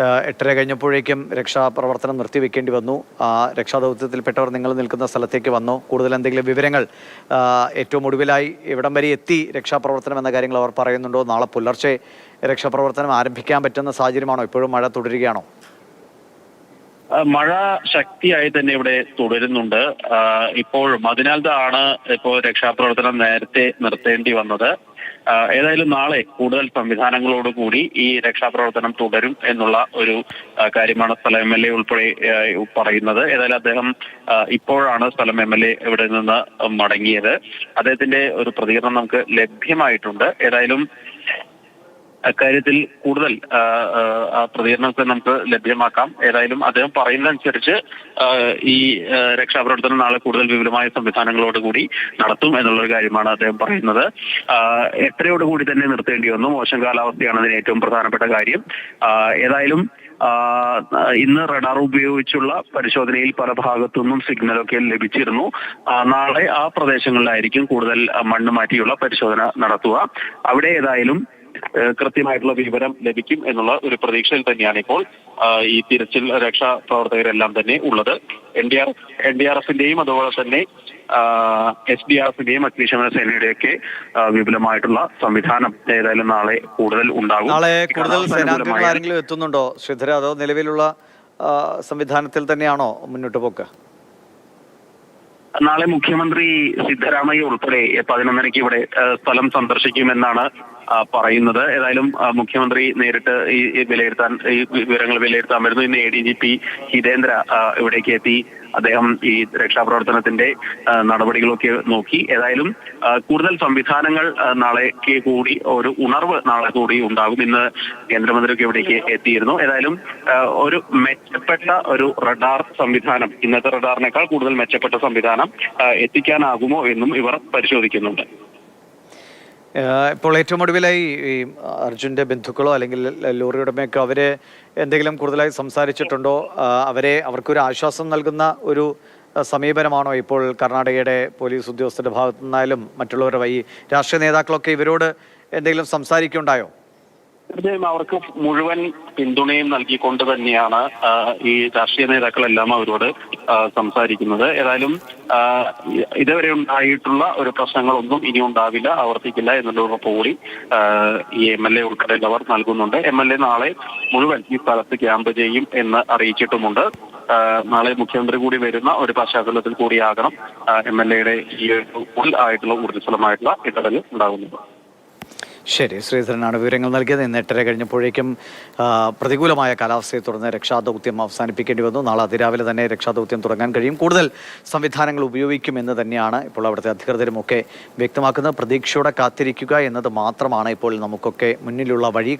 8:30 കഴിഞ്ഞപ്പോഴേക്കും രക്ഷാപ്രവർത്തനം നിർത്തിവെക്കേണ്ടി വന്നു. രക്ഷാദൗത്യത്തിൽപ്പെട്ടവർ നിങ്ങൾ നിൽക്കുന്ന സ്ഥലത്തേക്ക് വന്നോ? കൂടുതൽ എന്തെങ്കിലും വിവരങ്ങൾ ഏറ്റവും ഒടുവിലായി ഇവിടം വരെ എത്തി രക്ഷാപ്രവർത്തനം എന്ന കാര്യങ്ങൾ അവർ പറയുന്നുണ്ടോ? നാളെ പുലർച്ചെ രക്ഷാപ്രവർത്തനം ആരംഭിക്കാൻ പറ്റുന്ന സാഹചര്യമാണോ? ഇപ്പോഴും മഴ തുടരുകയാണോ? മഴ ശക്തിയായി തന്നെ ഇവിടെ തുടരുന്നുണ്ട് ഇപ്പോഴും. അതിനാലാണ് ഇപ്പോൾ രക്ഷാപ്രവർത്തനം നേരത്തെ നിർത്തേണ്ടി വന്നത്. ഏതായാലും നാളെ കൂടുതൽ സംവിധാനങ്ങളോടുകൂടി ഈ രക്ഷാപ്രവർത്തനം തുടരും എന്നുള്ള ഒരു കാര്യമാണ് സ്ഥലം MLA ഉൾപ്പെടെ പറയുന്നത്. ഏതായാലും അദ്ദേഹം ഇപ്പോഴാണ് സ്ഥലം MLA ഇവിടെ നിന്ന് മടങ്ങിയത്. അദ്ദേഹത്തിന്റെ ഒരു പ്രതികരണം നമുക്ക് ലഭ്യമായിട്ടുണ്ട്. ഏതായാലും അക്കാര്യത്തിൽ കൂടുതൽ പ്രതികരണത്തെ നമുക്ക് ലഭ്യമാക്കാം. ഏതായാലും അദ്ദേഹം പറയുന്നതനുസരിച്ച് ഈ രക്ഷാപ്രവർത്തനം നാളെ കൂടുതൽ വിപുലമായ സംവിധാനങ്ങളോടുകൂടി നടത്തും എന്നുള്ളൊരു കാര്യമാണ് അദ്ദേഹം പറയുന്നത്. 8:30 തന്നെ നിർത്തേണ്ടി വന്നു. മോശം കാലാവസ്ഥയാണ് അതിന് ഏറ്റവും പ്രധാനപ്പെട്ട കാര്യം. ഏതായാലും ഇന്ന് റഡാർ ഉപയോഗിച്ചുള്ള പരിശോധനയിൽ പല ഭാഗത്തുനിന്നും സിഗ്നലൊക്കെ ലഭിച്ചിരുന്നു. നാളെ ആ പ്രദേശങ്ങളിലായിരിക്കും കൂടുതൽ മണ്ണ് മാറ്റിയുള്ള പരിശോധന നടത്തുക. അവിടെ ഏതായാലും കൃത്യമായിട്ടുള്ള വിവരം ലഭിക്കും എന്നുള്ള ഒരു പ്രതീക്ഷയിൽ തന്നെയാണ് ഇപ്പോൾ ഈ തിരച്ചിൽ രക്ഷാപ്രവർത്തകരെല്ലാം തന്നെ ഉള്ളത്. NDRFന്റെയും അതുപോലെ തന്നെ SDRFന്റെയും അഗ്നിശമന സേനയുടെയൊക്കെ വിപുലമായിട്ടുള്ള സംവിധാനം ഏതായാലും നാളെ കൂടുതൽ ഉണ്ടാകും. നാളെ കൂടുതൽ സേനാംഗങ്ങൾ ആരെങ്കിലും എത്തുന്നുണ്ടോ ശ്രീധര? അതോ നിലവിലുള്ള സംവിധാനത്തിൽ തന്നെയാണോ മുന്നോട്ട് പോക്ക്? നാളെ മുഖ്യമന്ത്രി സിദ്ധരാമയ്യ ഉൾപ്പെടെ 11:30 ഇവിടെ സ്ഥലം സന്ദർശിക്കുമെന്നാണ് പറയുന്നത്. ഏതായാലും മുഖ്യമന്ത്രി നേരിട്ട് ഈ വിവരങ്ങൾ വിലയിരുത്താൻ വരുന്നു. ഇന്ന് ADGP ഹിതേന്ദ്ര ഇവിടേക്ക് എത്തി അദ്ദേഹം ഈ രക്ഷാപ്രവർത്തനത്തിന്റെ നടപടികളൊക്കെ നോക്കി. ഏതായാലും കൂടുതൽ സംവിധാനങ്ങൾ നാളേക്ക് കൂടി ഒരു ഉണർവ് നാളെ കൂടി ഉണ്ടാകും. ഇന്ന് കേന്ദ്രമന്ത്രിയൊക്കെ ഇവിടേക്ക് എത്തിയിരുന്നു. ഏതായാലും ഒരു മെച്ചപ്പെട്ട ഒരു റഡാർ സംവിധാനം, ഇന്നത്തെ റഡാറിനേക്കാൾ കൂടുതൽ മെച്ചപ്പെട്ട സംവിധാനം എത്തിക്കാനാകുമോ എന്നും ഇവർ പരിശോധിക്കുന്നുണ്ട്. ഇപ്പോൾ ഏറ്റവും ഒടുവിലായി ഈ അർജുൻ്റെ ബന്ധുക്കളോ അല്ലെങ്കിൽ ലോറി ഉടമയൊക്കെ അവരെ എന്തെങ്കിലും കൂടുതലായി സംസാരിച്ചിട്ടുണ്ടോ? അവർക്കൊരു ആശ്വാസം നൽകുന്ന ഒരു സമീപനമാണോ ഇപ്പോൾ കർണാടകയുടെ പോലീസ് ഉദ്യോഗസ്ഥരുടെ ഭാഗത്തു നിന്നായാലും മറ്റുള്ളവരുടെ ഈ രാഷ്ട്രീയ നേതാക്കളൊക്കെ ഇവരോട് എന്തെങ്കിലും സംസാരിക്കുന്നുണ്ടായോ? തീർച്ചയായും അവർക്ക് മുഴുവൻ പിന്തുണയും നൽകിക്കൊണ്ട് തന്നെയാണ് ഈ രാഷ്ട്രീയ നേതാക്കളെല്ലാം അവരോട് സംസാരിക്കുന്നത്. ഏതായാലും ഇതുവരെ ഉണ്ടായിട്ടുള്ള ഒരു പ്രശ്നങ്ങളൊന്നും ഇനി ഉണ്ടാവില്ല, ആവർത്തിക്കില്ല എന്നുള്ള ഉറപ്പുകൂടി ഈ MLA ഉൾപ്പെടെയുള്ളവർ നൽകുന്നുണ്ട്. MLA നാളെ മുഴുവൻ ഈ സ്ഥലത്ത് ക്യാമ്പ് ചെയ്യും എന്ന് അറിയിച്ചിട്ടുമുണ്ട്. നാളെ മുഖ്യമന്ത്രി കൂടി വരുന്ന ഒരു പശ്ചാത്തലത്തിൽ കൂടിയാകണം MLAയുടെ ഈ ഫുൾ ആയിട്ടുള്ള ഊർജ്ജസ്വലമായിട്ടുള്ള ഇടപെടൽ ഉണ്ടാകുന്നത്. ശരി, ശ്രീധരനാണ് വിവരങ്ങൾ നൽകിയത്. ഇന്ന് 8:30 കഴിഞ്ഞപ്പോഴേക്കും പ്രതികൂലമായ കാലാവസ്ഥയെ തുടർന്ന് രക്ഷാദൗത്യം അവസാനിപ്പിക്കേണ്ടി വന്നു. നാളെ അതിരാവിലെ തന്നെ രക്ഷാദൗത്യം തുടങ്ങാൻ കഴിയും. കൂടുതൽ സംവിധാനങ്ങൾ ഉപയോഗിക്കുമെന്ന് തന്നെയാണ് ഇപ്പോൾ അവിടുത്തെ അധികൃതരുമൊക്കെ വ്യക്തമാക്കുന്നത്. പ്രതീക്ഷയോടെ കാത്തിരിക്കുക എന്നത് മാത്രമാണ് ഇപ്പോൾ നമുക്കൊക്കെ മുന്നിലുള്ള വഴി.